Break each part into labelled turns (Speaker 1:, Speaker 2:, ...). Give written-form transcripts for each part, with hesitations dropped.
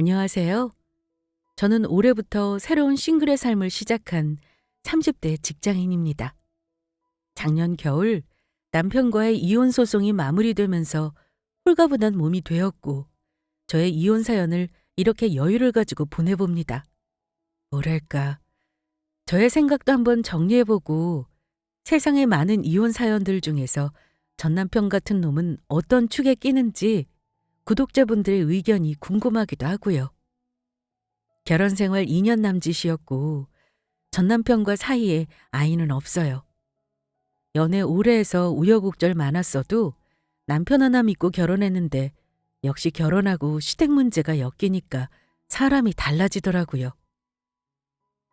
Speaker 1: 안녕하세요. 저는 올해부터 새로운 싱글의 삶을 시작한 30대 직장인입니다. 작년 겨울 남편과의 이혼 소송이 마무리되면서 홀가분한 몸이 되었고 저의 이혼 사연을 이렇게 여유를 가지고 보내봅니다. 뭐랄까, 저의 생각도 한번 정리해보고 세상의 많은 이혼 사연들 중에서 전남편 같은 놈은 어떤 축에 끼는지 구독자분들의 의견이 궁금하기도 하고요. 결혼 생활 2년 남짓이었고 전남편과 사이에 아이는 없어요. 연애 오래 해서 우여곡절 많았어도 남편 하나 믿고 결혼했는데 역시 결혼하고 시댁 문제가 엮이니까 사람이 달라지더라고요.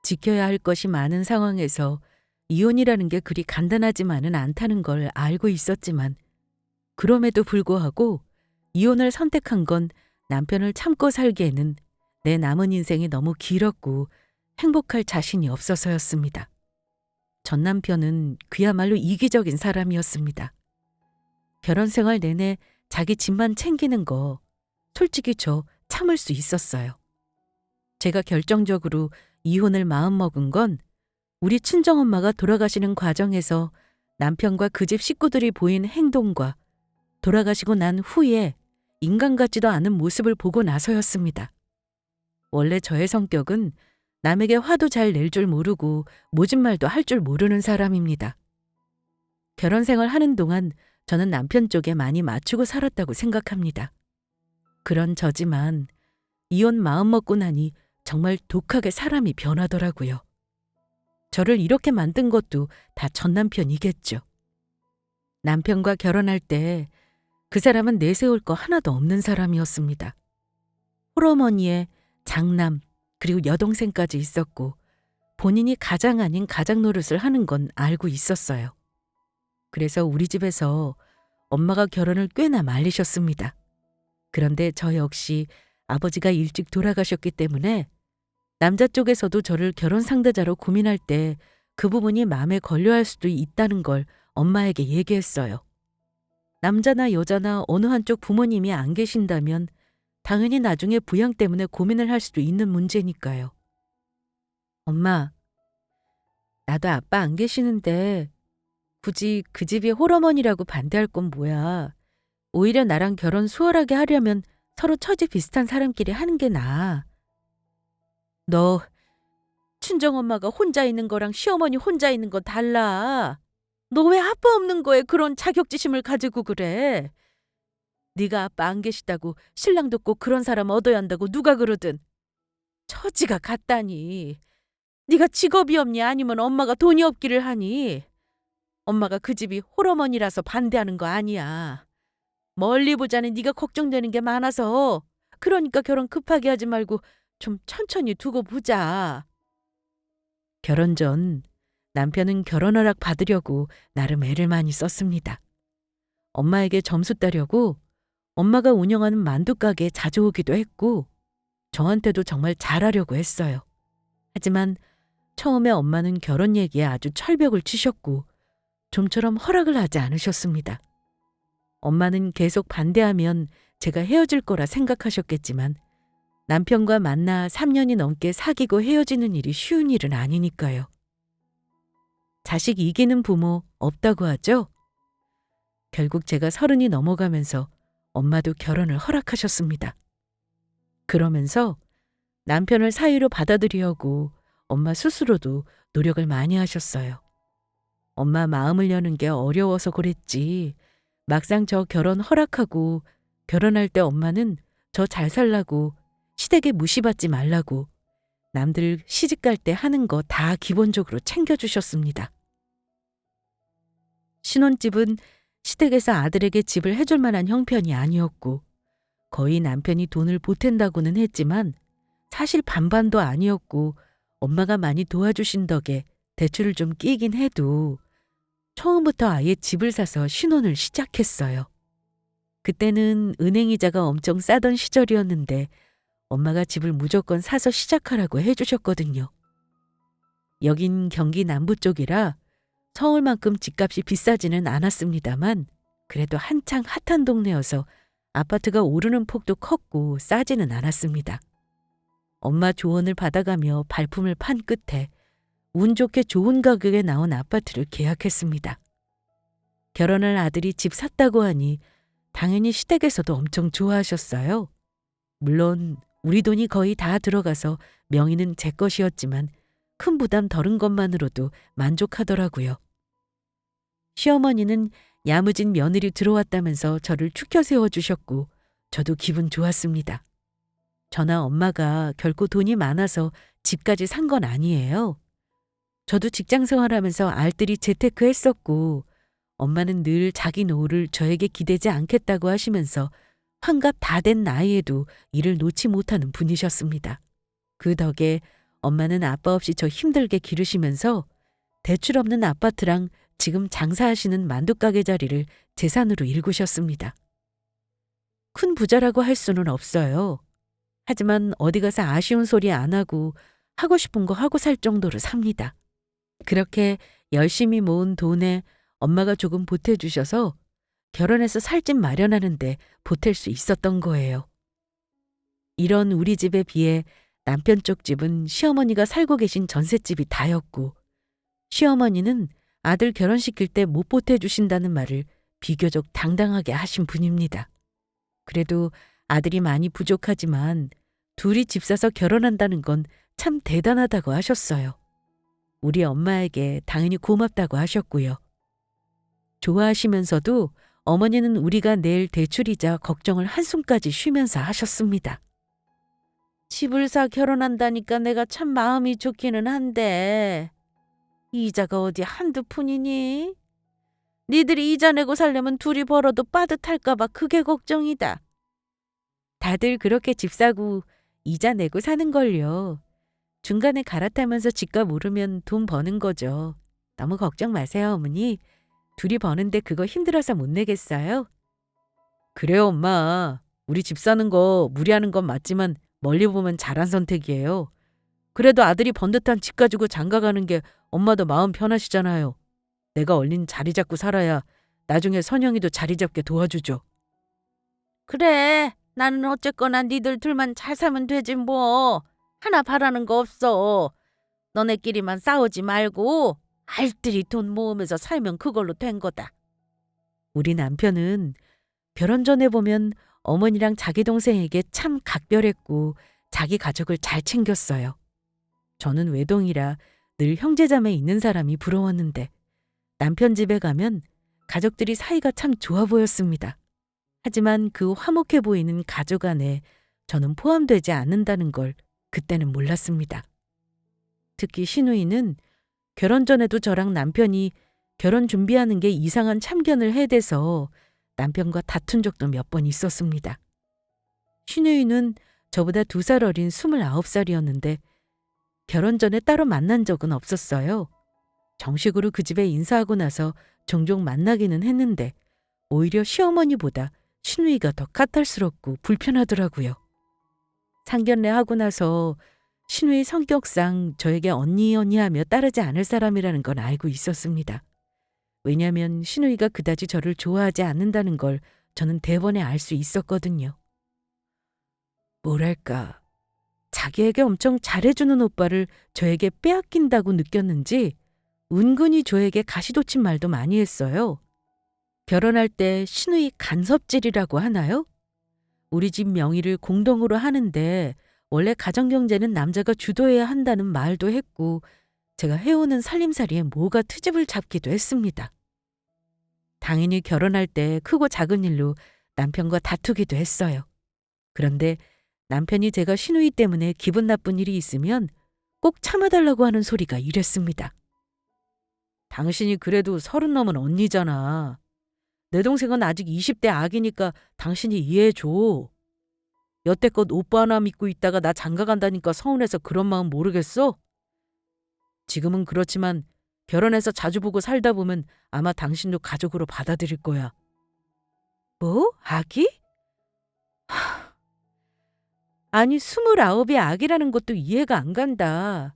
Speaker 1: 지켜야 할 것이 많은 상황에서 이혼이라는 게 그리 간단하지만은 않다는 걸 알고 있었지만 그럼에도 불구하고 이혼을 선택한 건 남편을 참고 살기에는 내 남은 인생이 너무 길었고 행복할 자신이 없어서였습니다. 전 남편은 그야말로 이기적인 사람이었습니다. 결혼 생활 내내 자기 집만 챙기는 거 솔직히 저 참을 수 있었어요. 제가 결정적으로 이혼을 마음먹은 건 우리 친정엄마가 돌아가시는 과정에서 남편과 그 집 식구들이 보인 행동과 돌아가시고 난 후에 인간 같지도 않은 모습을 보고 나서였습니다. 원래 저의 성격은 남에게 화도 잘 낼 줄 모르고 모진 말도 할 줄 모르는 사람입니다. 결혼 생활 하는 동안 저는 남편 쪽에 많이 맞추고 살았다고 생각합니다. 그런 저지만 이혼 마음 먹고 나니 정말 독하게 사람이 변하더라고요. 저를 이렇게 만든 것도 다 전 남편이겠죠. 남편과 결혼할 때 그 사람은 내세울 거 하나도 없는 사람이었습니다. 홀어머니에 장남 그리고 여동생까지 있었고 본인이 가장 아닌 가장 노릇을 하는 건 알고 있었어요. 그래서 우리 집에서 엄마가 결혼을 꽤나 말리셨습니다. 그런데 저 역시 아버지가 일찍 돌아가셨기 때문에 남자 쪽에서도 저를 결혼 상대자로 고민할 때 그 부분이 마음에 걸려할 수도 있다는 걸 엄마에게 얘기했어요. 남자나 여자나 어느 한쪽 부모님이 안 계신다면 당연히 나중에 부양 때문에 고민을 할 수도 있는 문제니까요. 엄마, 나도 아빠 안 계시는데 굳이 그 집이 홀어머니라고 반대할 건 뭐야. 오히려 나랑 결혼 수월하게 하려면 서로 처지 비슷한 사람끼리 하는 게 나아. 너 친정엄마가 혼자 있는 거랑 시어머니 혼자 있는 거 달라. 너 왜 아빠 없는 거에 그런 자격지심을 가지고 그래? 네가 아빠 안 계시다고 신랑도 꼭 그런 사람 얻어야 한다고 누가 그러든. 처지가 같다니. 네가 직업이 없니 아니면 엄마가 돈이 없기를 하니. 엄마가 그 집이 홀어머니라서 반대하는 거 아니야. 멀리 보자니 네가 걱정되는 게 많아서 그러니까 결혼 급하게 하지 말고 좀 천천히 두고 보자. 결혼 전 남편은 결혼 허락 받으려고 나름 애를 많이 썼습니다. 엄마에게 점수 따려고 엄마가 운영하는 만두 가게에 자주 오기도 했고 저한테도 정말 잘하려고 했어요. 하지만 처음에 엄마는 결혼 얘기에 아주 철벽을 치셨고 좀처럼 허락을 하지 않으셨습니다. 엄마는 계속 반대하면 제가 헤어질 거라 생각하셨겠지만 남편과 만나 3년이 넘게 사귀고 헤어지는 일이 쉬운 일은 아니니까요. 자식 이기는 부모 없다고 하죠? 결국 제가 30이 넘어가면서 엄마도 결혼을 허락하셨습니다. 그러면서 남편을 사위로 받아들이려고 엄마 스스로도 노력을 많이 하셨어요. 엄마 마음을 여는 게 어려워서 그랬지. 막상 저 결혼 허락하고 결혼할 때 엄마는 저 잘 살라고 시댁에 무시받지 말라고 남들 시집 갈 때 하는 거 다 기본적으로 챙겨주셨습니다. 신혼집은 시댁에서 아들에게 집을 해줄 만한 형편이 아니었고 거의 남편이 돈을 보탠다고는 했지만 사실 반반도 아니었고 엄마가 많이 도와주신 덕에 대출을 좀 끼긴 해도 처음부터 아예 집을 사서 신혼을 시작했어요. 그때는 은행 이자가 엄청 싸던 시절이었는데 엄마가 집을 무조건 사서 시작하라고 해주셨거든요. 여긴 경기 남부 쪽이라 서울만큼 집값이 비싸지는 않았습니다만 그래도 한창 핫한 동네여서 아파트가 오르는 폭도 컸고 싸지는 않았습니다. 엄마 조언을 받아가며 발품을 판 끝에 운 좋게 좋은 가격에 나온 아파트를 계약했습니다. 결혼할 아들이 집 샀다고 하니 당연히 시댁에서도 엄청 좋아하셨어요. 물론 우리 돈이 거의 다 들어가서 명의는 제 것이었지만 큰 부담 덜은 것만으로도 만족하더라고요. 시어머니는 야무진 며느리 들어왔다면서 저를 축켜 세워주셨고 저도 기분 좋았습니다. 저나 엄마가 결코 돈이 많아서 집까지 산 건 아니에요. 저도 직장 생활하면서 알뜰히 재테크했었고 엄마는 늘 자기 노후를 저에게 기대지 않겠다고 하시면서 환갑 다 된 나이에도 일을 놓지 못하는 분이셨습니다. 그 덕에 엄마는 아빠 없이 저 힘들게 기르시면서 대출 없는 아파트랑 지금 장사하시는 만두가게 자리를 재산으로 일구셨습니다. 큰 부자라고 할 수는 없어요. 하지만 어디 가서 아쉬운 소리 안 하고 하고 싶은 거 하고 살 정도로 삽니다. 그렇게 열심히 모은 돈에 엄마가 조금 보태주셔서 결혼해서 살 집 마련하는데 보탤 수 있었던 거예요. 이런 우리 집에 비해 남편 쪽 집은 시어머니가 살고 계신 전셋집이 다였고 시어머니는 아들 결혼시킬 때 못 보태주신다는 말을 비교적 당당하게 하신 분입니다. 그래도 아들이 많이 부족하지만 둘이 집 사서 결혼한다는 건 참 대단하다고 하셨어요. 우리 엄마에게 당연히 고맙다고 하셨고요. 좋아하시면서도 어머니는 우리가 낼 대출이자 걱정을 한숨까지 쉬면서 하셨습니다. 집을 사 결혼한다니까 내가 참 마음이 좋기는 한데 이자가 어디 한두 푼이니? 니들이 이자 내고 살려면 둘이 벌어도 빠듯할까 봐 그게 걱정이다. 다들 그렇게 집 사고 이자 내고 사는 걸요. 중간에 갈아타면서 집값 오르면 돈 버는 거죠. 너무 걱정 마세요, 어머니. 둘이 버는데 그거 힘들어서 못 내겠어요? 그래요, 엄마. 우리 집 사는 거 무리하는 건 맞지만 멀리 보면 잘한 선택이에요. 그래도 아들이 번듯한 집 가지고 장가 가는 게 엄마도 마음 편하시잖아요. 내가 얼른 자리 잡고 살아야 나중에 선영이도 자리 잡게 도와주죠. 그래, 나는 어쨌거나 니들 둘만 잘 사면 되지 뭐. 하나 바라는 거 없어. 너네끼리만 싸우지 말고 알뜰히 돈 모으면서 살면 그걸로 된 거다. 우리 남편은 결혼 전에 보면 어머니랑 자기 동생에게 참 각별했고 자기 가족을 잘 챙겼어요. 저는 외동이라 늘 형제자매 있는 사람이 부러웠는데 남편 집에 가면 가족들이 사이가 참 좋아 보였습니다. 하지만 그 화목해 보이는 가족 안에 저는 포함되지 않는다는 걸 그때는 몰랐습니다. 특히 시누이는 결혼 전에도 저랑 남편이 결혼 준비하는 게 이상한 참견을 해대서 남편과 다툰 적도 몇 번 있었습니다. 시누이는 저보다 2살 어린 29살이었는데 결혼 전에 따로 만난 적은 없었어요. 정식으로 그 집에 인사하고 나서 종종 만나기는 했는데 오히려 시어머니보다 시누이가 더 까탈스럽고 불편하더라고요. 상견례 하고 나서 시누이 성격상 저에게 언니 하며 따르지 않을 사람이라는 건 알고 있었습니다. 왜냐하면 시누이가 그다지 저를 좋아하지 않는다는 걸 저는 대번에 알 수 있었거든요. 뭐랄까, 자기에게 엄청 잘해주는 오빠를 저에게 빼앗긴다고 느꼈는지 은근히 저에게 가시돋친 말도 많이 했어요. 결혼할 때 시누이 간섭질이라고 하나요? 우리 집 명의를 공동으로 하는데 원래 가정경제는 남자가 주도해야 한다는 말도 했고 제가 해오는 살림살이에 뭐가 트집을 잡기도 했습니다. 당연히 결혼할 때 크고 작은 일로 남편과 다투기도 했어요. 그런데 남편이 제가 시누이 때문에 기분 나쁜 일이 있으면 꼭 참아달라고 하는 소리가 이랬습니다. 당신이 그래도 30 넘은 언니잖아. 내 동생은 아직 20대 아기니까 당신이 이해해줘. 여태껏 오빠 하나 믿고 있다가 나 장가 간다니까 서운해서 그런 마음 모르겠어? 지금은 그렇지만 결혼해서 자주 보고 살다 보면 아마 당신도 가족으로 받아들일 거야. 뭐? 아기? 아니 29이 아기라는 것도 이해가 안 간다.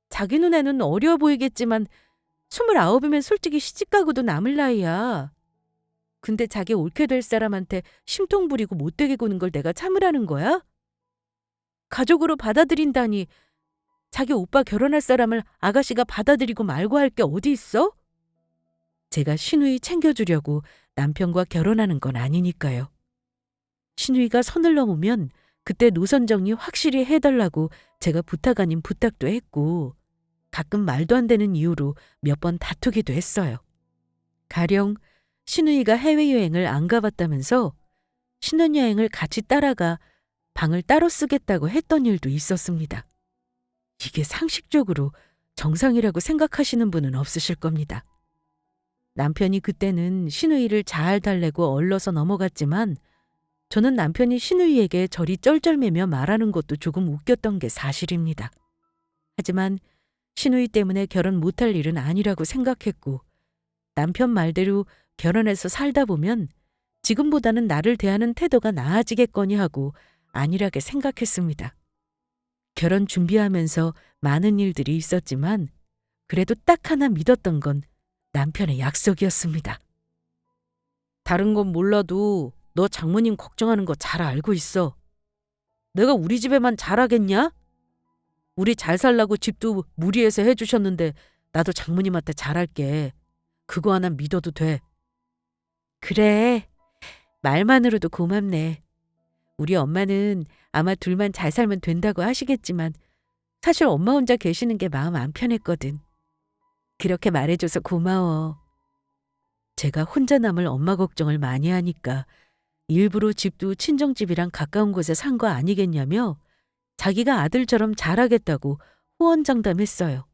Speaker 1: 자기 눈에는 어려 보이겠지만 29이면 솔직히 시집가고도 남을 나이야. 근데 자기 옳게 될 사람한테 심통 부리고 못되게 구는 걸 내가 참으라는 거야? 가족으로 받아들인다니. 자기 오빠 결혼할 사람을 아가씨가 받아들이고 말고 할 게 어디 있어? 제가 신우이 챙겨주려고 남편과 결혼하는 건 아니니까요. 신우이가 선을 넘으면 그때 노선 정리 확실히 해달라고 제가 부탁 아닌 부탁도 했고, 가끔 말도 안 되는 이유로 몇 번 다투기도 했어요. 가령 신우이가 해외여행을 안 가봤다면서 신혼여행을 같이 따라가 방을 따로 쓰겠다고 했던 일도 있었습니다. 이게 상식적으로 정상이라고 생각하시는 분은 없으실 겁니다. 남편이 그때는 신우이를 잘 달래고 얼러서 넘어갔지만 저는 남편이 신우이에게 저리 쩔쩔매며 말하는 것도 조금 웃겼던 게 사실입니다. 하지만 신우이 때문에 결혼 못할 일은 아니라고 생각했고, 남편 말대로 결혼해서 살다 보면 지금보다는 나를 대하는 태도가 나아지겠거니 하고 안일하게 생각했습니다. 결혼 준비하면서 많은 일들이 있었지만 그래도 딱 하나 믿었던 건 남편의 약속이었습니다. 다른 건 몰라도 너 장모님 걱정하는 거 잘 알고 있어. 내가 우리 집에만 잘하겠냐? 우리 잘 살라고 집도 무리해서 해주셨는데 나도 장모님한테 잘할게. 그거 하나 믿어도 돼. 그래. 말만으로도 고맙네. 우리 엄마는 아마 둘만 잘 살면 된다고 하시겠지만 사실 엄마 혼자 계시는 게 마음 안 편했거든. 그렇게 말해줘서 고마워. 제가 혼자 남을 엄마 걱정을 많이 하니까 일부러 집도 친정집이랑 가까운 곳에 산 거 아니겠냐며 자기가 아들처럼 잘하겠다고 호언장담했어요.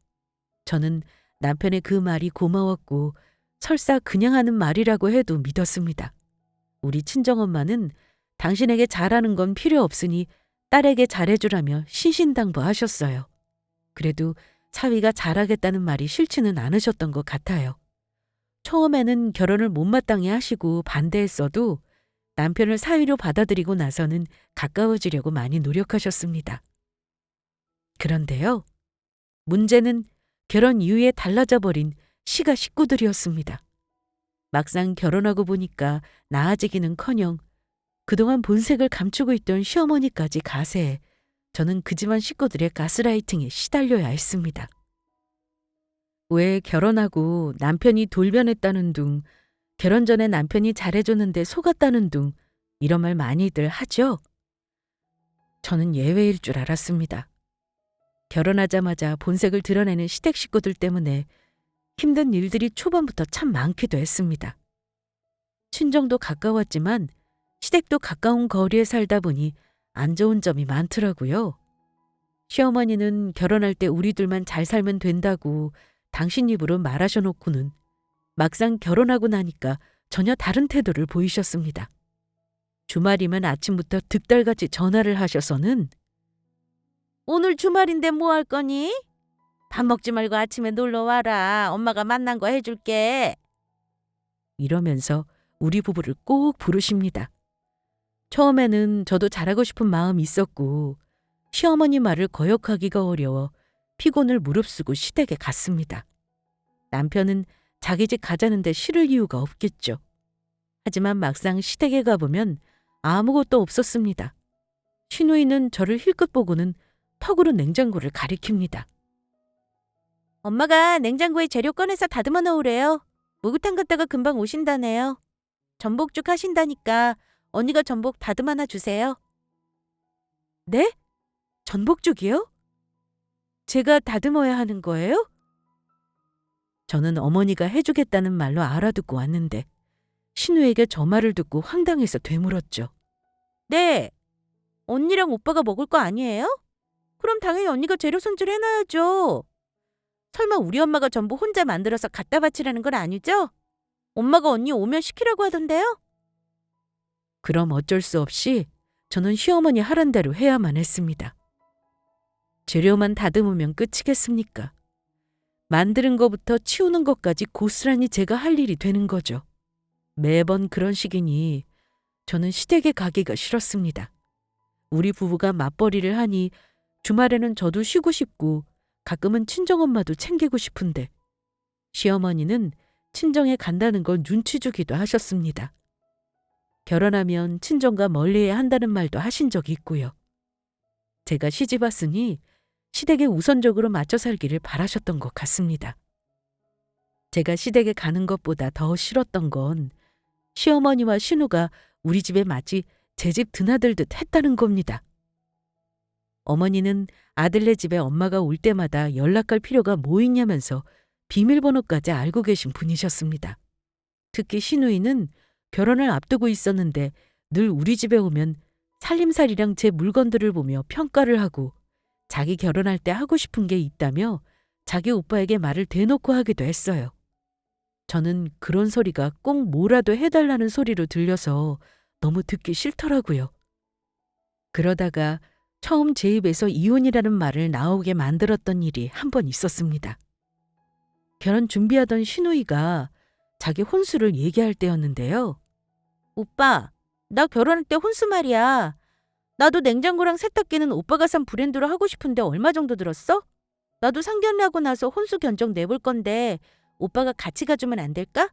Speaker 1: 저는 남편의 그 말이 고마웠고 설사 그냥 하는 말이라고 해도 믿었습니다. 우리 친정엄마는 당신에게 잘하는 건 필요 없으니 딸에게 잘해주라며 신신당부하셨어요. 그래도 사위가 잘하겠다는 말이 싫지는 않으셨던 것 같아요. 처음에는 결혼을 못마땅해 하시고 반대했어도 남편을 사위로 받아들이고 나서는 가까워지려고 많이 노력하셨습니다. 그런데요, 문제는 결혼 이후에 달라져 버린 시가 식구들이었습니다. 막상 결혼하고 보니까 나아지기는커녕 그동안 본색을 감추고 있던 시어머니까지 가세해 저는 그 집안 식구들의 가스라이팅에 시달려야 했습니다. 왜 결혼하고 남편이 돌변했다는 둥, 결혼 전에 남편이 잘해줬는데 속았다는 둥, 이런 말 많이들 하죠? 저는 예외일 줄 알았습니다. 결혼하자마자 본색을 드러내는 시댁 식구들 때문에 힘든 일들이 초반부터 참 많기도 했습니다. 친정도 가까웠지만 시댁도 가까운 거리에 살다 보니 안 좋은 점이 많더라고요. 시어머니는 결혼할 때 우리 둘만 잘 살면 된다고 당신 입으로 말하셔놓고는 막상 결혼하고 나니까 전혀 다른 태도를 보이셨습니다. 주말이면 아침부터 득달같이 전화를 하셔서는 오늘 주말인데 뭐 할 거니? 밥 먹지 말고 아침에 놀러 와라. 엄마가 만난 거 해줄게. 이러면서 우리 부부를 꼭 부르십니다. 처음에는 저도 잘하고 싶은 마음이 있었고 시어머니 말을 거역하기가 어려워 피곤을 무릅쓰고 시댁에 갔습니다. 남편은 자기 집 가자는데 싫을 이유가 없겠죠. 하지만 막상 시댁에 가보면 아무것도 없었습니다. 시누이는 저를 힐끗 보고는 턱으로 냉장고를 가리킵니다. 엄마가 냉장고에 재료 꺼내서 다듬어 놓으래요. 목욕탕 갔다가 금방 오신다네요. 전복죽 하신다니까 언니가 전복 다듬어 놔 주세요. 네? 전복죽이요? 제가 다듬어야 하는 거예요? 저는 어머니가 해주겠다는 말로 알아듣고 왔는데 신우에게 저 말을 듣고 황당해서 되물었죠. 네. 언니랑 오빠가 먹을 거 아니에요? 그럼 당연히 언니가 재료 손질해놔야죠. 설마 우리 엄마가 전부 혼자 만들어서 갖다 바치라는 건 아니죠? 엄마가 언니 오면 시키라고 하던데요? 그럼 어쩔 수 없이 저는 시어머니 하란 대로 해야만 했습니다. 재료만 다듬으면 끝이겠습니까? 만드는 것부터 치우는 것까지 고스란히 제가 할 일이 되는 거죠. 매번 그런 식이니 저는 시댁에 가기가 싫었습니다. 우리 부부가 맞벌이를 하니 주말에는 저도 쉬고 싶고 가끔은 친정엄마도 챙기고 싶은데 시어머니는 친정에 간다는 걸 눈치 주기도 하셨습니다. 결혼하면 친정과 멀리해야 한다는 말도 하신 적이 있고요. 제가 시집 왔으니 시댁에 우선적으로 맞춰 살기를 바라셨던 것 같습니다. 제가 시댁에 가는 것보다 더 싫었던 건 시어머니와 신우가 우리 집에 마치 제 집 드나들듯 했다는 겁니다. 어머니는 아들네 집에 엄마가 올 때마다 연락할 필요가 뭐 있냐면서 비밀번호까지 알고 계신 분이셨습니다. 특히 신우이는 결혼을 앞두고 있었는데 늘 우리 집에 오면 살림살이랑 제 물건들을 보며 평가를 하고 자기 결혼할 때 하고 싶은 게 있다며 자기 오빠에게 말을 대놓고 하기도 했어요. 저는 그런 소리가 꼭 뭐라도 해달라는 소리로 들려서 너무 듣기 싫더라고요. 그러다가 처음 제 입에서 이혼이라는 말을 나오게 만들었던 일이 한 번 있었습니다. 결혼 준비하던 신우이가 자기 혼수를 얘기할 때였는데요. 오빠, 나 결혼할 때 혼수 말이야. 나도 냉장고랑 세탁기는 오빠가 산 브랜드로 하고 싶은데 얼마 정도 들었어? 나도 상견례하고 나서 혼수 견적 내볼 건데 오빠가 같이 가주면 안 될까?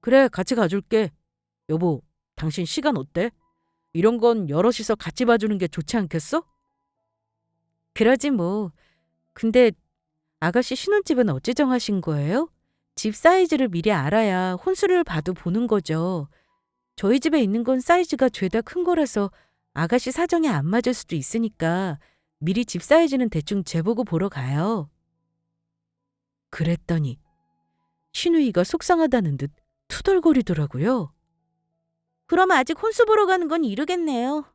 Speaker 1: 그래, 같이 가줄게. 여보, 당신 시간 어때? 이런 건 여럿이서 같이 봐주는 게 좋지 않겠어? 그러지 뭐. 근데 아가씨 신혼집은 어찌 정하신 거예요? 집 사이즈를 미리 알아야 혼수를 봐도 보는 거죠. 저희 집에 있는 건 사이즈가 죄다 큰 거라서 아가씨 사정에 안 맞을 수도 있으니까 미리 집 사이즈는 대충 재보고 보러 가요. 그랬더니 신우이가 속상하다는 듯 투덜거리더라고요. 그럼 아직 혼수 보러 가는 건 이르겠네요.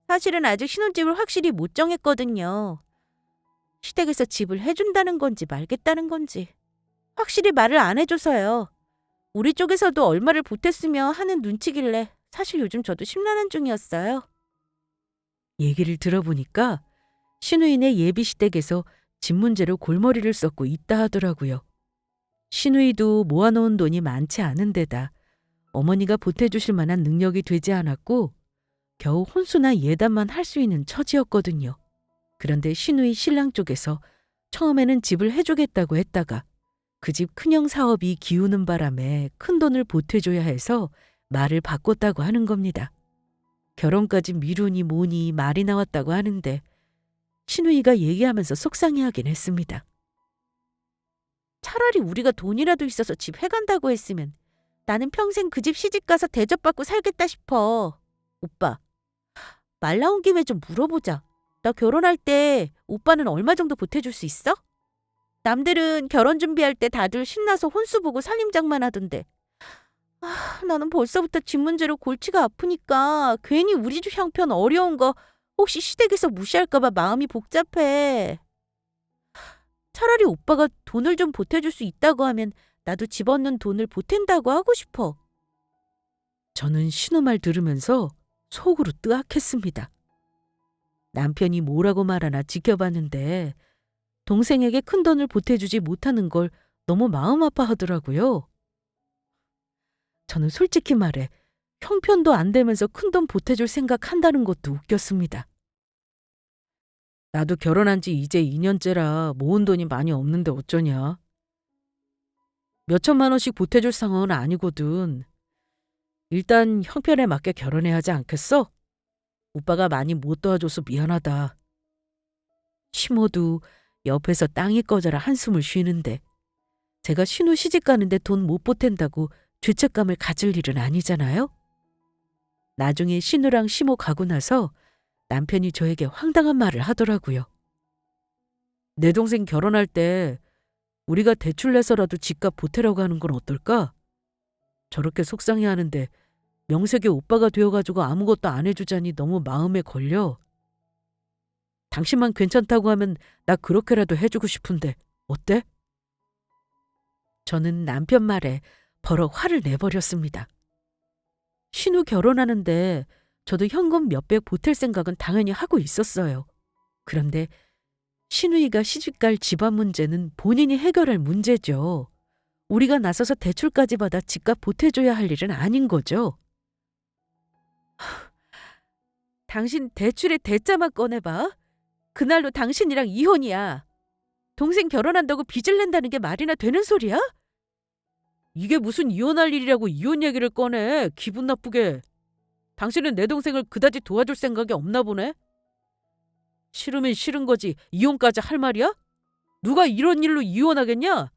Speaker 1: 사실은 아직 신혼집을 확실히 못 정했거든요. 시댁에서 집을 해준다는 건지 말겠다는 건지 확실히 말을 안 해줘서요. 우리 쪽에서도 얼마를 보탰으며 하는 눈치길래 사실 요즘 저도 심란한 중이었어요. 얘기를 들어보니까 신우이네 예비 시댁에서 집 문제로 골머리를 썩고 있다 하더라고요. 신우이도 모아놓은 돈이 많지 않은 데다 어머니가 보태주실 만한 능력이 되지 않았고 겨우 혼수나 예단만 할 수 있는 처지였거든요. 그런데 신우이 신랑 쪽에서 처음에는 집을 해주겠다고 했다가 그 집 큰형 사업이 기우는 바람에 큰돈을 보태줘야 해서 말을 바꿨다고 하는 겁니다. 결혼까지 미루니 뭐니 말이 나왔다고 하는데 신우이가 얘기하면서 속상해하긴 했습니다. 차라리 우리가 돈이라도 있어서 집 해간다고 했으면 나는 평생 그 집 시집가서 대접받고 살겠다 싶어. 오빠, 말 나온 김에 좀 물어보자. 나 결혼할 때 오빠는 얼마 정도 보태줄 수 있어? 남들은 결혼 준비할 때 다들 신나서 혼수 보고 살림장만 하던데. 나는 벌써부터 집 문제로 골치가 아프니까 괜히 우리 집 형편 어려운 거 혹시 시댁에서 무시할까봐 마음이 복잡해. 차라리 오빠가 돈을 좀 보태줄 수 있다고 하면 나도 집 얻는 돈을 보탠다고 하고 싶어. 저는 신우 말 들으면서 속으로 뜨악했습니다. 남편이 뭐라고 말하나 지켜봤는데 동생에게 큰돈을 보태주지 못하는 걸 너무 마음 아파하더라고요. 저는 솔직히 말해 형편도 안 되면서 큰돈 보태줄 생각한다는 것도 웃겼습니다. 나도 결혼한 지 이제 2년째라 모은 돈이 많이 없는데 어쩌냐. 몇 천만 원씩 보태줄 상황은 아니거든. 일단 형편에 맞게 결혼해야 하지 않겠어? 오빠가 많이 못 도와줘서 미안하다. 시모도 옆에서 땅이 꺼져라 한숨을 쉬는데 제가 신우 시집 가는데 돈 못 보탠다고 죄책감을 가질 일은 아니잖아요? 나중에 신우랑 시모 가고 나서 남편이 저에게 황당한 말을 하더라고요. 내 동생 결혼할 때 우리가 대출 내서라도 집값 보태라고 하는 건 어떨까? 저렇게 속상해하는데 명색이 오빠가 되어가지고 아무것도 안 해주자니 너무 마음에 걸려. 당신만 괜찮다고 하면 나 그렇게라도 해주고 싶은데 어때? 저는 남편 말에 버럭 화를 내버렸습니다. 신우 결혼하는데 저도 현금 몇백 보탤 생각은 당연히 하고 있었어요. 그런데 신우이가 시집갈 집안 문제는 본인이 해결할 문제죠. 우리가 나서서 대출까지 받아 집값 보태줘야 할 일은 아닌 거죠. 당신 대출의 대짜만 꺼내봐. 그날로 당신이랑 이혼이야. 동생 결혼한다고 빚을 낸다는 게 말이나 되는 소리야? 이게 무슨 이혼할 일이라고 이혼 얘기를 꺼내. 기분 나쁘게. 당신은 내 동생을 그다지 도와줄 생각이 없나 보네.
Speaker 2: 싫으면 싫은 거지 이혼까지 할 말이야? 누가 이런 일로 이혼하겠냐?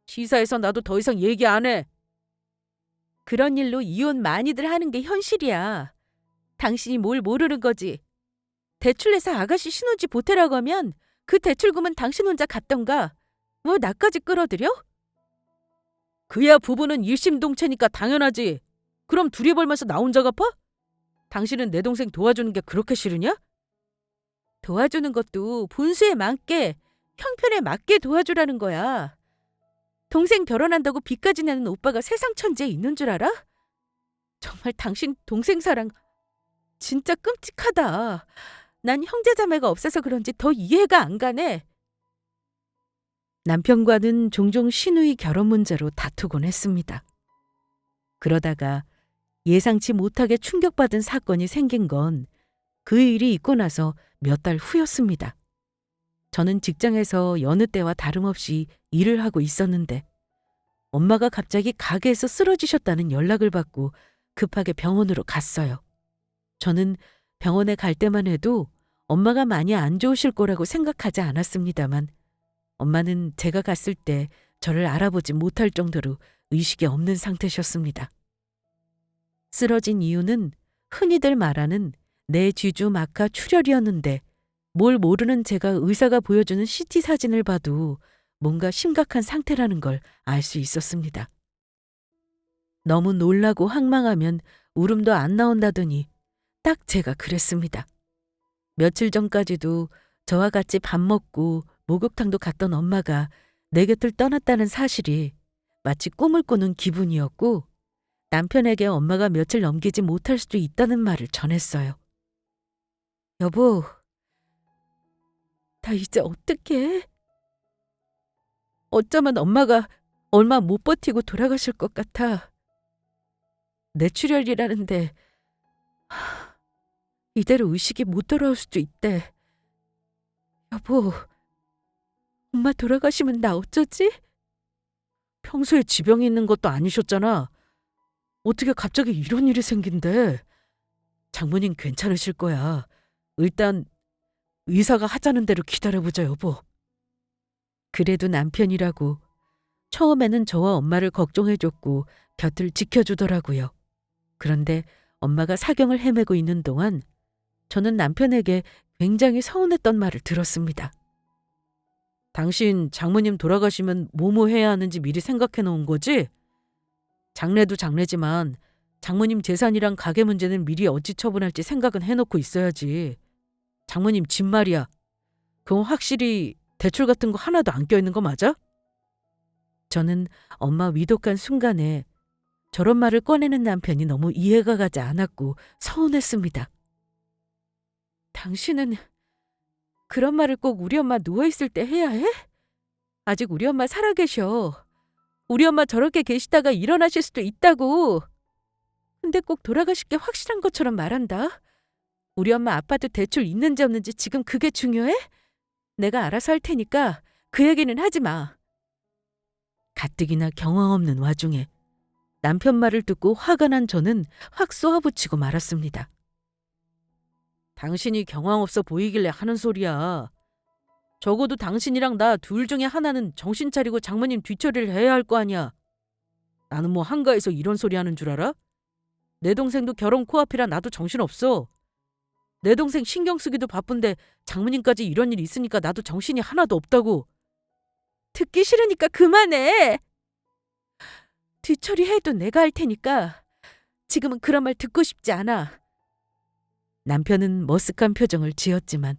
Speaker 2: 시사에서 나도 더 이상 얘기 안 해.
Speaker 1: 그런 일로 이혼 많이들 하는 게 현실이야. 당신이 뭘 모르는 거지. 대출 내서 아가씨 신혼집 보태라고 하면 그 대출금은 당신 혼자 갚던가. 뭐 나까지 끌어들여?
Speaker 2: 그야 부부는 일심동체니까 당연하지. 그럼 둘이 벌면서 나 혼자 갚아? 당신은 내 동생 도와주는 게 그렇게 싫으냐?
Speaker 1: 도와주는 것도 분수에 맞게, 형편에 맞게 도와주라는 거야. 동생 결혼한다고 빚까지 내는 오빠가 세상 천지에 있는 줄 알아? 정말 당신 동생 사랑 진짜 끔찍하다. 난 형제자매가 없어서 그런지 더 이해가 안 가네. 남편과는 종종 시누이 결혼 문제로 다투곤 했습니다. 그러다가 예상치 못하게 충격받은 사건이 생긴 건 그 일이 있고 나서 몇 달 후였습니다. 저는 직장에서 여느 때와 다름없이 일을 하고 있었는데 엄마가 갑자기 가게에서 쓰러지셨다는 연락을 받고 급하게 병원으로 갔어요. 저는 병원에 갈 때만 해도 엄마가 많이 안 좋으실 거라고 생각하지 않았습니다만 엄마는 제가 갔을 때 저를 알아보지 못할 정도로 의식이 없는 상태셨습니다. 쓰러진 이유는 흔히들 말하는 뇌쥐주 막하 출혈이었는데 뭘 모르는 제가 의사가 보여주는 CT 사진을 봐도 뭔가 심각한 상태라는 걸 알 수 있었습니다. 너무 놀라고 황망하면 울음도 안 나온다더니 딱 제가 그랬습니다. 며칠 전까지도 저와 같이 밥 먹고 목욕탕도 갔던 엄마가 내 곁을 떠났다는 사실이 마치 꿈을 꾸는 기분이었고 남편에게 엄마가 며칠 넘기지 못할 수도 있다는 말을 전했어요. 여보, 나 이제 어떡해? 어쩌면 엄마가 얼마 못 버티고 돌아가실 것 같아. 뇌출혈이라는데 이대로 의식이 못 돌아올 수도 있대. 여보, 엄마 돌아가시면 나 어쩌지?
Speaker 2: 평소에 지병이 있는 것도 아니셨잖아. 어떻게 갑자기 이런 일이 생긴대? 장모님 괜찮으실 거야. 일단 의사가 하자는 대로 기다려보자, 여보.
Speaker 1: 그래도 남편이라고 처음에는 저와 엄마를 걱정해줬고 곁을 지켜주더라고요. 그런데 엄마가 사경을 헤매고 있는 동안 저는 남편에게 굉장히 서운했던 말을 들었습니다.
Speaker 2: 당신 장모님 돌아가시면 뭐뭐 해야 하는지 미리 생각해 놓은 거지? 장례도 장례지만 장모님 재산이랑 가게 문제는 미리 어찌 처분할지 생각은 해놓고 있어야지. 장모님 집 말이야. 그건 확실히 대출 같은 거 하나도 안 껴있는 거 맞아?
Speaker 1: 저는 엄마 위독한 순간에 저런 말을 꺼내는 남편이 너무 이해가 가지 않았고 서운했습니다. 당신은 그런 말을 꼭 우리 엄마 누워있을 때 해야 해? 아직 우리 엄마 살아계셔. 우리 엄마 저렇게 계시다가 일어나실 수도 있다고. 근데 꼭 돌아가실 게 확실한 것처럼 말한다. 우리 엄마 아파트 대출 있는지 없는지 지금 그게 중요해? 내가 알아서 할 테니까 그 얘기는 하지 마. 가뜩이나 경황 없는 와중에 남편 말을 듣고 화가 난 저는 확 쏘아붙이고 말았습니다.
Speaker 2: 당신이 경황 없어 보이길래 하는 소리야. 적어도 당신이랑 나 둘 중에 하나는 정신 차리고 장모님 뒤처리를 해야 할 거 아니야. 나는 뭐 한가해서 이런 소리 하는 줄 알아? 내 동생도 결혼 코앞이라 나도 정신없어. 내 동생 신경 쓰기도 바쁜데 장모님까지 이런 일 있으니까 나도 정신이 하나도 없다고.
Speaker 1: 듣기 싫으니까 그만해. 뒤처리해도 내가 할 테니까 지금은 그런 말 듣고 싶지 않아. 남편은 머쓱한 표정을 지었지만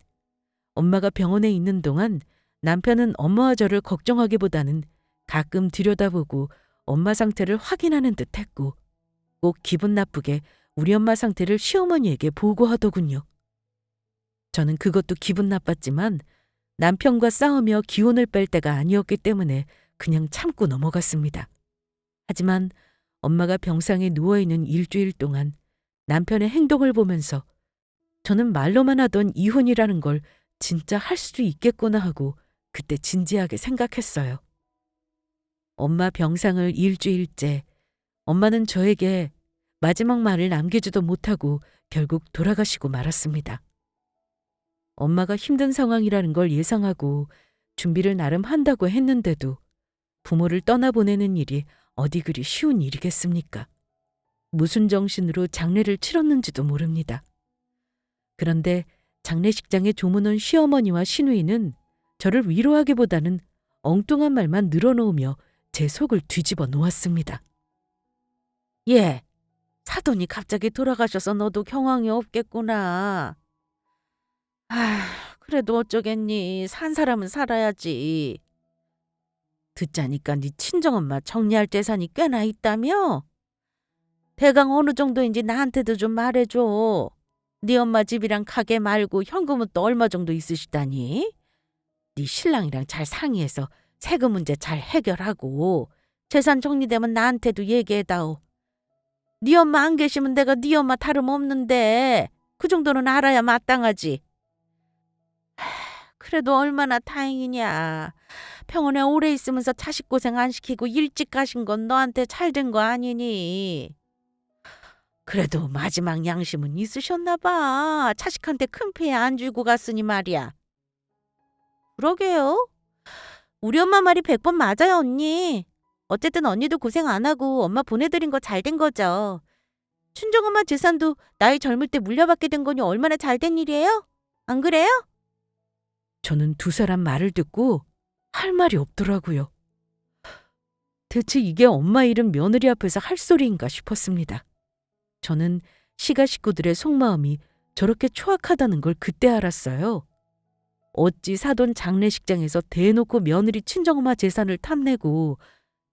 Speaker 1: 엄마가 병원에 있는 동안 남편은 엄마와 저를 걱정하기보다는 가끔 들여다보고 엄마 상태를 확인하는 듯 했고 꼭 기분 나쁘게 우리 엄마 상태를 시어머니에게 보고하더군요. 저는 그것도 기분 나빴지만 남편과 싸우며 기운을 뺄 때가 아니었기 때문에 그냥 참고 넘어갔습니다. 하지만 엄마가 병상에 누워있는 일주일 동안 남편의 행동을 보면서 저는 말로만 하던 이혼이라는 걸 진짜 할 수도 있겠구나 하고 그때 진지하게 생각했어요. 엄마 병상을 일주일째 엄마는 저에게 마지막 말을 남기지도 못하고 결국 돌아가시고 말았습니다. 엄마가 힘든 상황이라는 걸 예상하고 준비를 나름 한다고 했는데도 부모를 떠나보내는 일이 어디 그리 쉬운 일이겠습니까? 무슨 정신으로 장례를 치렀는지도 모릅니다. 그런데 장례식장에 조문온 시어머니와 시누이는 저를 위로하기보다는 엉뚱한 말만 늘어놓으며 제 속을 뒤집어 놓았습니다.
Speaker 2: 예, 사돈이 갑자기 돌아가셔서 너도 경황이 없겠구나. 그래도 어쩌겠니. 산 사람은 살아야지. 듣자니까 네 친정엄마 정리할 재산이 꽤나 있다며? 대강 어느 정도인지 나한테도 좀 말해줘. 네 엄마 집이랑 가게 말고 현금은 또 얼마 정도 있으시다니? 네 신랑이랑 잘 상의해서 세금 문제 잘 해결하고 재산 정리되면 나한테도 얘기해다오. 네 엄마 안 계시면 내가 네 엄마 다름없는데 그 정도는 알아야 마땅하지. 그래도 얼마나 다행이냐. 병원에 오래 있으면서 자식 고생 안 시키고 일찍 가신 건 너한테 잘 된 거 아니니? 그래도 마지막 양심은 있으셨나 봐. 자식한테 큰 피해 안 주고 갔으니 말이야. 그러게요. 우리 엄마 말이 100번 맞아요, 언니. 어쨌든 언니도 고생 안 하고 엄마 보내드린 거 잘 된 거죠. 친정엄마 재산도 나이 젊을 때 물려받게 된 거니 얼마나 잘 된 일이에요? 안 그래요?
Speaker 1: 저는 두 사람 말을 듣고 할 말이 없더라고요. 대체 이게 엄마 잃은 며느리 앞에서 할 소리인가 싶었습니다. 저는 시가 식구들의 속마음이 저렇게 초악하다는 걸 그때 알았어요. 어찌 사돈 장례식장에서 대놓고 며느리 친정엄마 재산을 탐내고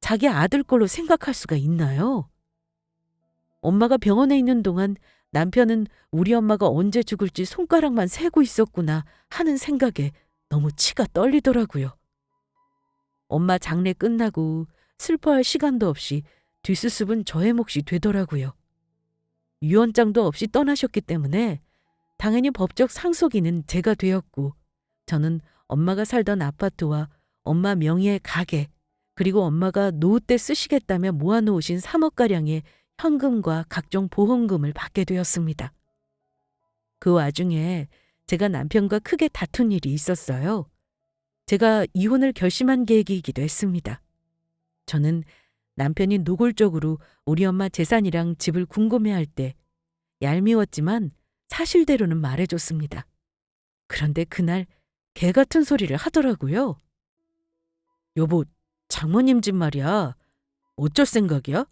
Speaker 1: 자기 아들 걸로 생각할 수가 있나요? 엄마가 병원에 있는 동안 남편은 우리 엄마가 언제 죽을지 손가락만 세고 있었구나 하는 생각에 너무 치가 떨리더라고요. 엄마 장례 끝나고 슬퍼할 시간도 없이 뒷수습은 저의 몫이 되더라고요. 유언장도 없이 떠나셨기 때문에 당연히 법적 상속인은 제가 되었고 저는 엄마가 살던 아파트와 엄마 명의의 가게 그리고 엄마가 노후 때 쓰시겠다며 모아놓으신 3억가량의 현금과 각종 보험금을 받게 되었습니다. 그 와중에 제가 남편과 크게 다툰 일이 있었어요. 제가 이혼을 결심한 계기이기도 했습니다. 저는 남편이 노골적으로 우리 엄마 재산이랑 집을 궁금해할 때 얄미웠지만 사실대로는 말해줬습니다. 그런데 그날 개 같은 소리를 하더라고요. 여보, 장모님 집 말이야. 어쩔 생각이야?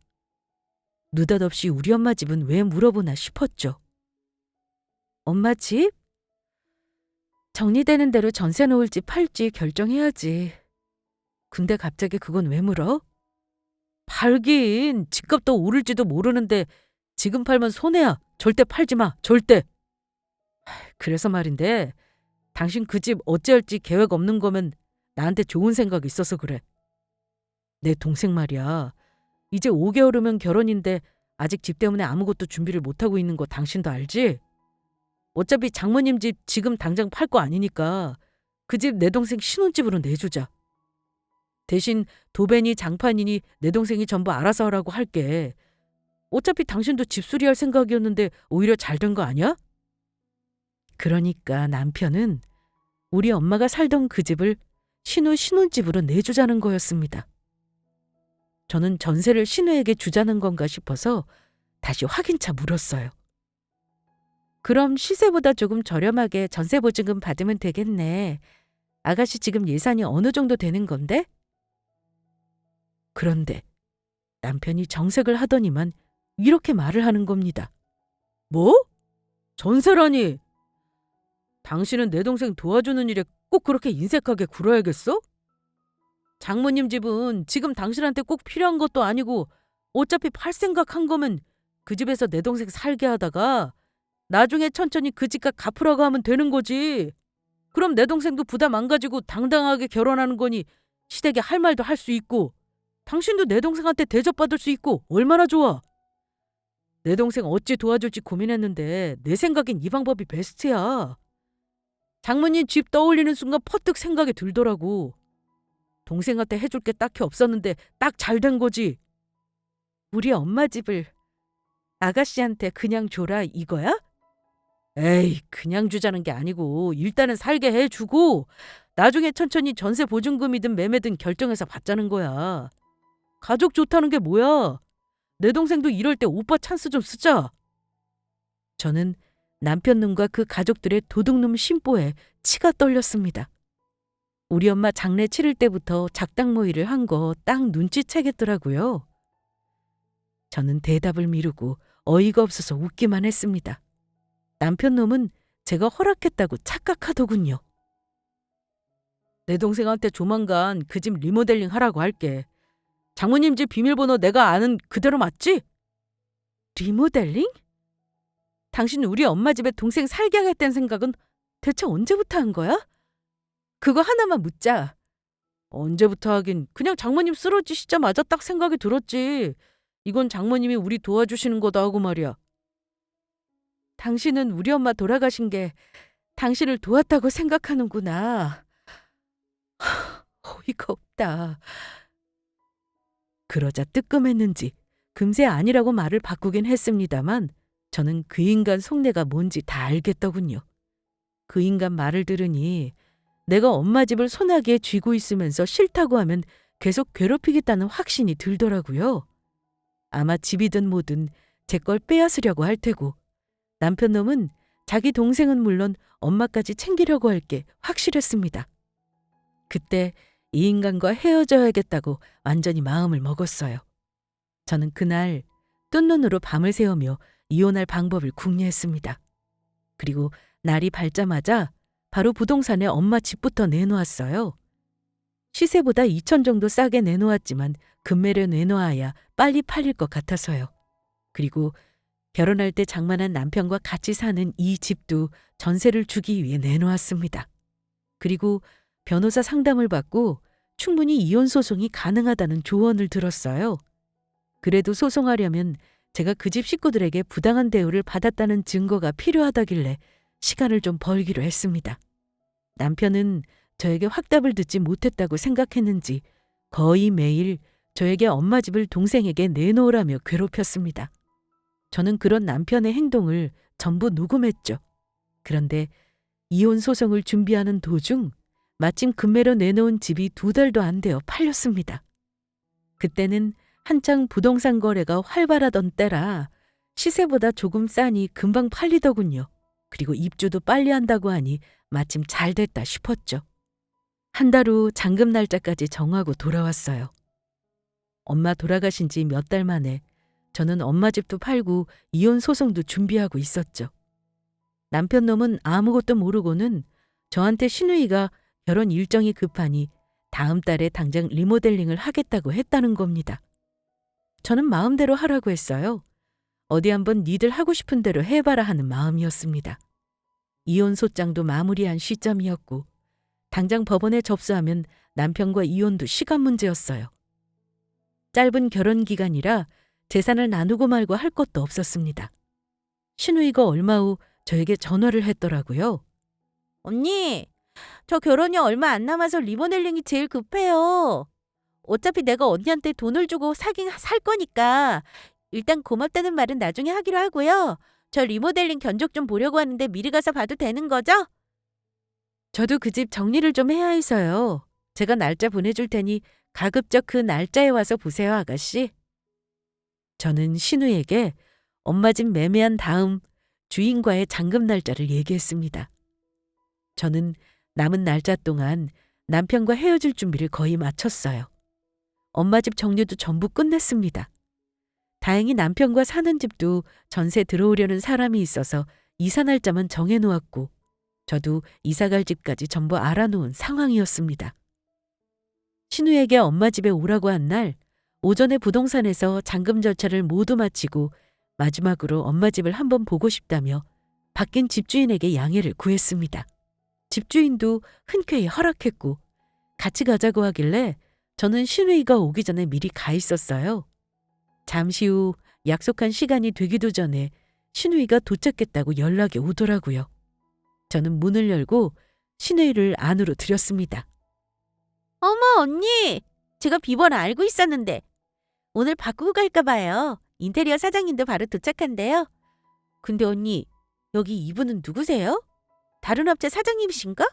Speaker 1: 느닷없이 우리 엄마 집은 왜 물어보나 싶었죠. 엄마 집? 정리되는 대로 전세 놓을지 팔지 결정해야지. 근데 갑자기 그건 왜 물어? 팔긴 집값 더 오를지도 모르는데 지금 팔면 손해야. 절대 팔지 마. 절대. 그래서 말인데 당신 그 집 어찌할지 계획 없는 거면 나한테 좋은 생각 있어서 그래. 내 동생 말이야. 이제 5개월 후면 결혼인데 아직 집 때문에 아무것도 준비를 못하고 있는 거 당신도 알지? 어차피 장모님 집 지금 당장 팔 거 아니니까 그 집 내 동생 신혼집으로 내주자. 대신 도배니 장판이니 내 동생이 전부 알아서 하라고 할게. 어차피 당신도 집수리할 생각이었는데 오히려 잘 된 거 아니야? 그러니까 남편은 우리 엄마가 살던 그 집을 신혼집으로 내주자는 거였습니다. 저는 전세를 신우에게 주자는 건가 싶어서 다시 확인차 물었어요. 그럼 시세보다 조금 저렴하게 전세 보증금 받으면 되겠네. 아가씨 지금 예산이 어느 정도 되는 건데? 그런데 남편이 정색을 하더니만 이렇게 말을 하는 겁니다. 뭐? 전세라니? 당신은 내 동생 도와주는 일에 꼭 그렇게 인색하게 굴어야겠어? 장모님 집은 지금 당신한테 꼭 필요한 것도 아니고 어차피 팔 생각한 거면 그 집에서 내 동생 살게 하다가 나중에 천천히 그 집값 갚으라고 하면 되는 거지. 그럼 내 동생도 부담 안 가지고 당당하게 결혼하는 거니 시댁에 할 말도 할 수 있고 당신도 내 동생한테 대접받을 수 있고 얼마나 좋아. 내 동생 어찌 도와줄지 고민했는데 내 생각엔 이 방법이 베스트야. 장모님 집 떠올리는 순간 퍼뜩 생각이 들더라고. 동생한테 해줄 게 딱히 없었는데 딱 잘 된 거지. 우리 엄마 집을 아가씨한테 그냥 줘라 이거야?
Speaker 2: 에이, 그냥 주자는 게 아니고 일단은 살게 해주고 나중에 천천히 전세 보증금이든 매매든 결정해서 받자는 거야. 가족 좋다는 게 뭐야? 내 동생도 이럴 때 오빠 찬스 좀 쓰자.
Speaker 1: 저는 남편놈과 그 가족들의 도둑놈 심보에 치가 떨렸습니다. 우리 엄마 장례 치를 때부터 작당 모의를 한 거 딱 눈치채겠더라고요. 저는 대답을 미루고 어이가 없어서 웃기만 했습니다. 남편놈은 제가 허락했다고 착각하더군요.
Speaker 2: 내 동생한테 조만간 그 집 리모델링 하라고 할게. 장모님 집 비밀번호 내가 아는 그대로 맞지?
Speaker 1: 리모델링? 당신 우리 엄마 집에 동생 살게 하겠다는 생각은 대체 언제부터 한 거야? 그거 하나만 묻자.
Speaker 2: 언제부터 하긴 그냥 장모님 쓰러지시자마자 딱 생각이 들었지. 이건 장모님이 우리 도와주시는 거다 하고 말이야.
Speaker 1: 당신은 우리 엄마 돌아가신 게 당신을 도왔다고 생각하는구나. 어이가 없다. 그러자 뜨끔했는지 금세 아니라고 말을 바꾸긴 했습니다만 저는 그 인간 속내가 뭔지 다 알겠더군요. 그 인간 말을 들으니 내가 엄마 집을 소나기에 쥐고 있으면서 싫다고 하면 계속 괴롭히겠다는 확신이 들더라고요. 아마 집이든 뭐든 제 걸 빼앗으려고 할 테고 남편놈은 자기 동생은 물론 엄마까지 챙기려고 할 게 확실했습니다. 그때 이 인간과 헤어져야겠다고 완전히 마음을 먹었어요. 저는 그날 뜬 눈으로 밤을 새우며 이혼할 방법을 궁리했습니다. 그리고 날이 밝자마자 바로 부동산에 엄마 집부터 내놓았어요. 시세보다 2천 정도 싸게 내놓았지만 금매를 내놓아야 빨리 팔릴 것 같아서요. 그리고 결혼할 때 장만한 남편과 같이 사는 이 집도 전세를 주기 위해 내놓았습니다. 그리고 변호사 상담을 받고 충분히 이혼 소송이 가능하다는 조언을 들었어요. 그래도 소송하려면 제가 그 집 식구들에게 부당한 대우를 받았다는 증거가 필요하다길래 시간을 좀 벌기로 했습니다. 남편은 저에게 확답을 듣지 못했다고 생각했는지 거의 매일 저에게 엄마 집을 동생에게 내놓으라며 괴롭혔습니다. 저는 그런 남편의 행동을 전부 녹음했죠. 그런데 이혼 소송을 준비하는 도중 마침 금매로 내놓은 집이 2달도 안 되어 팔렸습니다. 그때는 한창 부동산 거래가 활발하던 때라 시세보다 조금 싸니 금방 팔리더군요. 그리고 입주도 빨리 한다고 하니 마침 잘 됐다 싶었죠. 한 달 후 잔금 날짜까지 정하고 돌아왔어요. 엄마 돌아가신 지 몇 달 만에 저는 엄마 집도 팔고 이혼 소송도 준비하고 있었죠. 남편놈은 아무것도 모르고는 저한테 시누이가 결혼 일정이 급하니 다음 달에 당장 리모델링을 하겠다고 했다는 겁니다. 저는 마음대로 하라고 했어요. 어디 한번 니들 하고 싶은 대로 해봐라 하는 마음이었습니다. 이혼 소장도 마무리한 시점이었고 당장 법원에 접수하면 남편과 이혼도 시간 문제였어요. 짧은 결혼 기간이라 재산을 나누고 말고 할 것도 없었습니다. 시누이가 얼마 후 저에게 전화를 했더라고요.
Speaker 3: 언니, 저 결혼이 얼마 안 남아서 리모델링이 제일 급해요. 어차피 내가 언니한테 돈을 주고 사긴 살 거니까 일단 고맙다는 말은 나중에 하기로 하고요. 저 리모델링 견적 좀 보려고 하는데 미리 가서 봐도 되는 거죠?
Speaker 1: 저도 그 집 정리를 좀 해야 해서요. 제가 날짜 보내줄 테니 가급적 그 날짜에 와서 보세요, 아가씨. 저는 신우에게 엄마 집 매매한 다음 주인과의 잔금 날짜를 얘기했습니다. 저는 남은 날짜 동안 남편과 헤어질 준비를 거의 마쳤어요. 엄마 집 정리도 전부 끝냈습니다. 다행히 남편과 사는 집도 전세 들어오려는 사람이 있어서 이사 날짜만 정해놓았고 저도 이사갈 집까지 전부 알아놓은 상황이었습니다. 신우에게 엄마 집에 오라고 한 날 오전에 부동산에서 잔금 절차를 모두 마치고 마지막으로 엄마 집을 한번 보고 싶다며 바뀐 집주인에게 양해를 구했습니다. 집주인도 흔쾌히 허락했고 같이 가자고 하길래 저는 신우이가 오기 전에 미리 가 있었어요. 잠시 후 약속한 시간이 되기도 전에 신우이가 도착했다고 연락이 오더라고요. 저는 문을 열고 신우이를 안으로 들였습니다.
Speaker 3: 어머, 언니! 제가 비번을 알고 있었는데 오늘 바꾸고 갈까 봐요. 인테리어 사장님도 바로 도착한대요. 근데 언니, 여기 이분은 누구세요? 다른 업체 사장님이신가?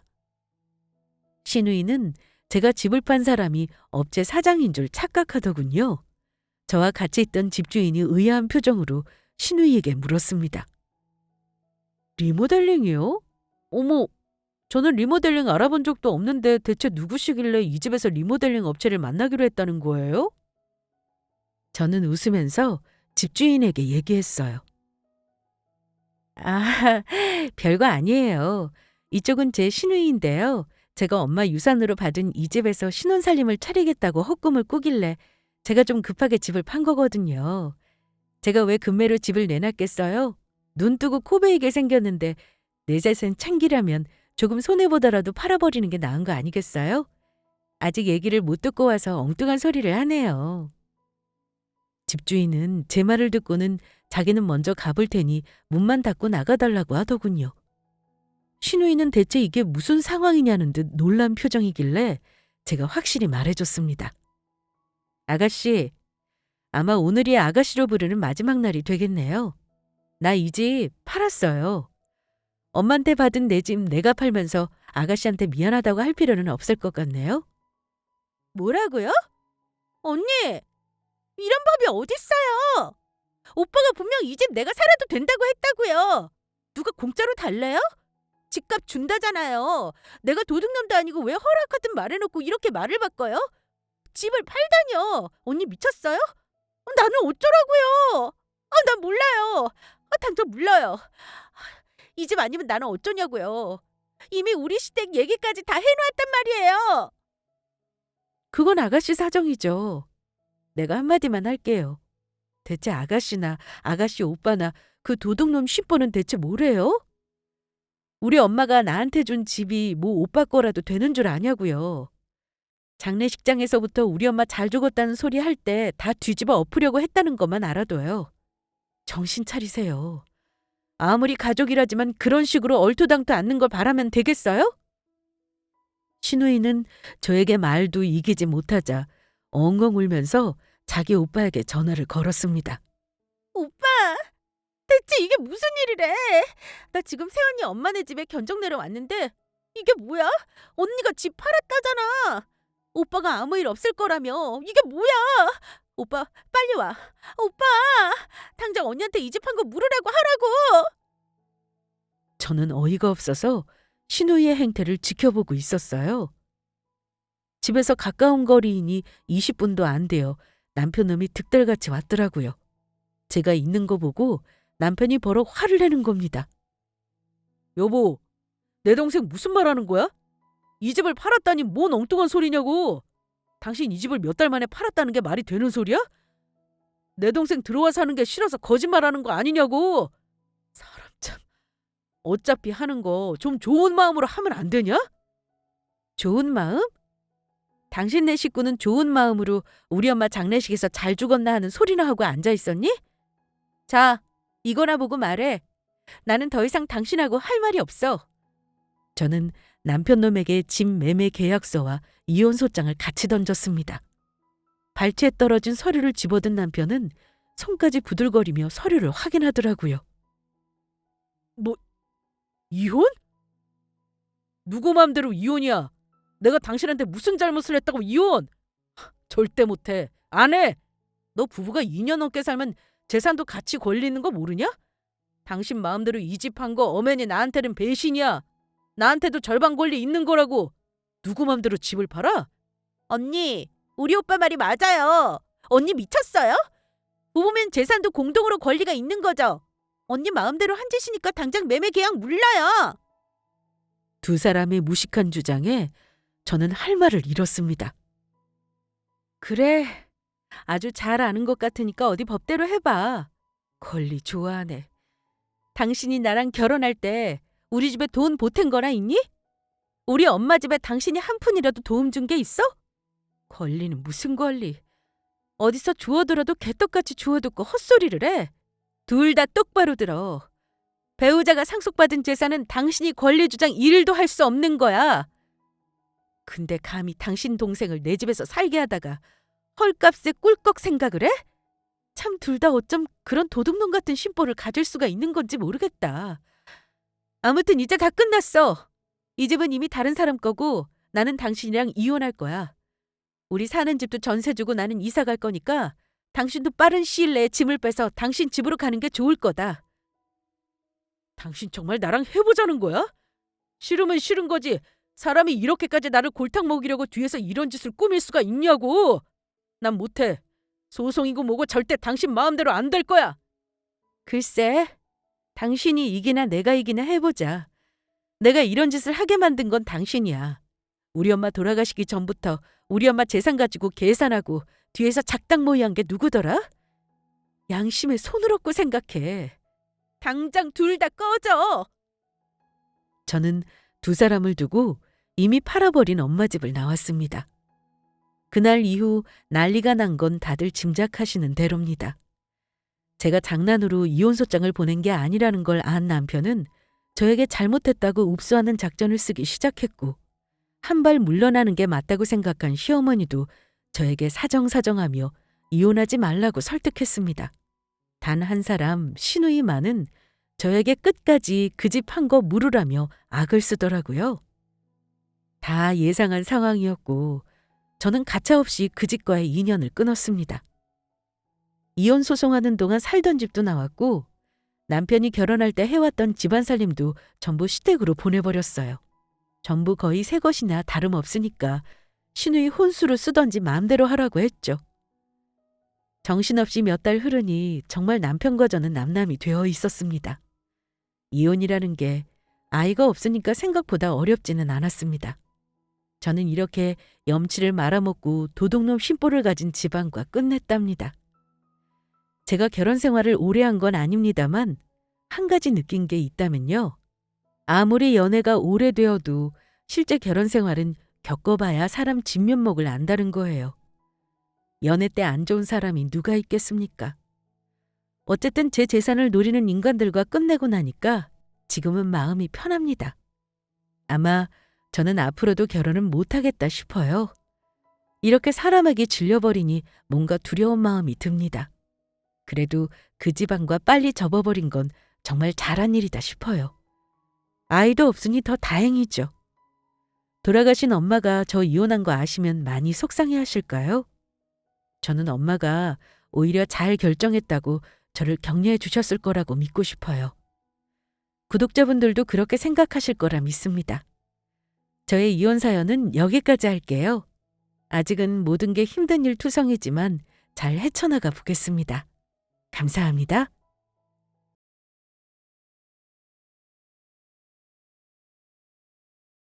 Speaker 1: 신우이는 제가 집을 판 사람이 업체 사장인 줄 착각하더군요. 저와 같이 있던 집주인이 의아한 표정으로 신우이에게 물었습니다.
Speaker 2: 리모델링이요? 어머, 저는 리모델링 알아본 적도 없는데 대체 누구시길래 이 집에서 리모델링 업체를 만나기로 했다는 거예요?
Speaker 1: 저는 웃으면서 집주인에게 얘기했어요. 아, 별거 아니에요. 이쪽은 제 시누이인데요. 제가 엄마 유산으로 받은 이 집에서 신혼살림을 차리겠다고 헛꿈을 꾸길래 제가 좀 급하게 집을 판 거거든요. 제가 왜 금매로 집을 내놨겠어요? 눈 뜨고 코 베이게 생겼는데 내 자신 참기라면 조금 손해보더라도 팔아버리는 게 나은 거 아니겠어요? 아직 얘기를 못 듣고 와서 엉뚱한 소리를 하네요. 집주인은 제 말을 듣고는 자기는 먼저 가볼 테니 문만 닫고 나가달라고 하더군요. 신우이는 대체 이게 무슨 상황이냐는 듯 놀란 표정이길래 제가 확실히 말해줬습니다. 아가씨, 아마 오늘이 아가씨로 부르는 마지막 날이 되겠네요. 나 이 집 팔았어요. 엄마한테 받은 내 집 내가 팔면서 아가씨한테 미안하다고 할 필요는 없을 것 같네요.
Speaker 3: 뭐라고요? 언니, 이런 법이 어딨어요? 오빠가 분명 이 집 내가 살아도 된다고 했다고요. 누가 공짜로 달래요? 집값 준다잖아요. 내가 도둑놈도 아니고 왜 허락 같은 말해놓고 이렇게 말을 바꿔요? 집을 팔다뇨. 언니 미쳤어요? 나는 어쩌라고요? 난 몰라요. 당장 물러요. 이 집 아니면 나는 어쩌냐고요. 이미 우리 시댁 얘기까지 다 해놓았단 말이에요.
Speaker 1: 그건 아가씨 사정이죠. 내가 한마디만 할게요. 대체 아가씨나 아가씨 오빠나 그 도둑놈 신보는 대체 뭐래요? 우리 엄마가 나한테 준 집이 뭐 오빠 거라도 되는 줄 아냐고요. 장례식장에서부터 우리 엄마 잘 죽었다는 소리 할 때 다 뒤집어 엎으려고 했다는 것만 알아둬요. 정신 차리세요. 아무리 가족이라지만 그런 식으로 얼토당토 않는 걸 바라면 되겠어요? 신우이는 저에게 말도 이기지 못하자 엉엉 울면서 자기 오빠에게 전화를 걸었습니다.
Speaker 3: 오빠, 대체 이게 무슨 일이래? 나 지금 새언니 엄마네 집에 견적 내러 왔는데 이게 뭐야? 언니가 집 팔았다잖아. 오빠가 아무 일 없을 거라며. 이게 뭐야? 오빠, 빨리 와. 오빠, 당장 언니한테 이 집 판 거 물으라고 하라고.
Speaker 1: 저는 어이가 없어서 신우이의 행태를 지켜보고 있었어요. 집에서 가까운 거리이니 20분도 안 돼요. 남편놈이 득달같이 왔더라고요. 제가 있는 거 보고 남편이 버럭 화를 내는 겁니다.
Speaker 2: 여보, 내 동생 무슨 말 하는 거야? 이 집을 팔았다니 뭔 엉뚱한 소리냐고. 당신 이 집을 몇 달 만에 팔았다는 게 말이 되는 소리야? 내 동생 들어와 사는 게 싫어서 거짓말하는 거 아니냐고. 사람 참. 어차피 하는 거 좀 좋은 마음으로 하면 안 되냐?
Speaker 1: 좋은 마음? 당신 네 식구는 좋은 마음으로 우리 엄마 장례식에서 잘 죽었나 하는 소리나 하고 앉아 있었니? 자, 이거나 보고 말해. 나는 더 이상 당신하고 할 말이 없어. 저는 남편놈에게 집 매매 계약서와 이혼소장을 같이 던졌습니다. 발치에 떨어진 서류를 집어든 남편은 손까지 부들거리며 서류를 확인하더라고요.
Speaker 2: 이혼? 누구 맘대로 이혼이야? 내가 당신한테 무슨 잘못을 했다고 이혼? 절대 못해. 안 해. 너 부부가 2년 넘게 살면 재산도 같이 권리는 거 모르냐? 당신 마음대로 이 집 한 거 엄연히 나한테는 배신이야. 나한테도 절반 권리 있는 거라고. 누구 맘대로 집을 팔아?
Speaker 3: 언니, 우리 오빠 말이 맞아요. 언니 미쳤어요? 부부면 재산도 공동으로 권리가 있는 거죠. 언니 마음대로 한 짓이니까 당장 매매 계약 물러요.
Speaker 1: 두 사람의 무식한 주장에 저는 할 말을 잃었습니다. 그래, 아주 잘 아는 것 같으니까 어디 법대로 해봐. 권리 좋아하네. 당신이 나랑 결혼할 때 우리 집에 돈 보탠 거나 있니? 우리 엄마 집에 당신이 한 푼이라도 도움 준 게 있어? 권리는 무슨 권리. 어디서 주워들어도 개떡같이 주워듣고 헛소리를 해. 둘 다 똑바로 들어. 배우자가 상속받은 재산은 당신이 권리 주장 1도 할 수 없는 거야. 근데 감히 당신 동생을 내 집에서 살게 하다가 헐값에 꿀꺽 생각을 해? 참 둘 다 어쩜 그런 도둑놈 같은 심보를 가질 수가 있는 건지 모르겠다.
Speaker 2: 아무튼 이제 다 끝났어. 이 집은 이미 다른 사람 거고 나는 당신이랑 이혼할 거야. 우리 사는 집도 전세 주고 나는 이사 갈 거니까 당신도 빠른 시일 내에 짐을 빼서 당신 집으로 가는 게 좋을 거다. 당신 정말 나랑 해보자는 거야? 싫으면 싫은 거지. 사람이 이렇게까지 나를 골탕 먹이려고 뒤에서 이런 짓을 꾸밀 수가 있냐고. 난 못해. 소송이고 뭐고 절대 당신 마음대로 안 될 거야.
Speaker 1: 글쎄, 당신이 이기나 내가 이기나 해보자. 내가 이런 짓을 하게 만든 건 당신이야. 우리 엄마 돌아가시기 전부터 우리 엄마 재산 가지고 계산하고 뒤에서 작당 모의한 게 누구더라? 양심에 손을 얹고 생각해.
Speaker 2: 당장 둘 다 꺼져.
Speaker 1: 저는 두 사람을 두고 이미 팔아버린 엄마 집을 나왔습니다. 그날 이후 난리가 난 건 다들 짐작하시는 대로입니다. 제가 장난으로 이혼소장을 보낸 게 아니라는 걸 안 남편은 저에게 잘못했다고 읍수하는 작전을 쓰기 시작했고, 한 발 물러나는 게 맞다고 생각한 시어머니도 저에게 사정사정하며 이혼하지 말라고 설득했습니다. 단 한 사람 시누이만은 저에게 끝까지 그 집 판 거 물으라며 악을 쓰더라고요. 다 예상한 상황이었고 저는 가차없이 그 집과의 인연을 끊었습니다. 이혼 소송하는 동안 살던 집도 나왔고 남편이 결혼할 때 해왔던 집안 살림도 전부 시댁으로 보내버렸어요. 전부 거의 새 것이나 다름없으니까 시누이 혼수로 쓰던지 마음대로 하라고 했죠. 정신없이 몇 달 흐르니 정말 남편과 저는 남남이 되어 있었습니다. 이혼이라는 게 아이가 없으니까 생각보다 어렵지는 않았습니다. 저는 이렇게 염치를 말아먹고 도둑놈 심보를 가진 집안과 끝냈답니다. 제가 결혼 생활을 오래 한 건 아닙니다만 한 가지 느낀 게 있다면요. 아무리 연애가 오래되어도 실제 결혼 생활은 겪어봐야 사람 진면목을 안다는 거예요. 연애 때 안 좋은 사람이 누가 있겠습니까? 어쨌든 제 재산을 노리는 인간들과 끝내고 나니까 지금은 마음이 편합니다. 아마 저는 앞으로도 결혼은 못하겠다 싶어요. 이렇게 사람에게 질려버리니 뭔가 두려운 마음이 듭니다. 그래도 그 집안과 빨리 접어버린 건 정말 잘한 일이다 싶어요. 아이도 없으니 더 다행이죠. 돌아가신 엄마가 저 이혼한 거 아시면 많이 속상해 하실까요? 저는 엄마가 오히려 잘 결정했다고 저를 격려해 주셨을 거라고 믿고 싶어요. 구독자분들도 그렇게 생각하실 거라 믿습니다. 저의 이혼 사연은 여기까지 할게요. 아직은 모든 게 힘든 일 투성이지만 잘 헤쳐나가 보겠습니다. 감사합니다.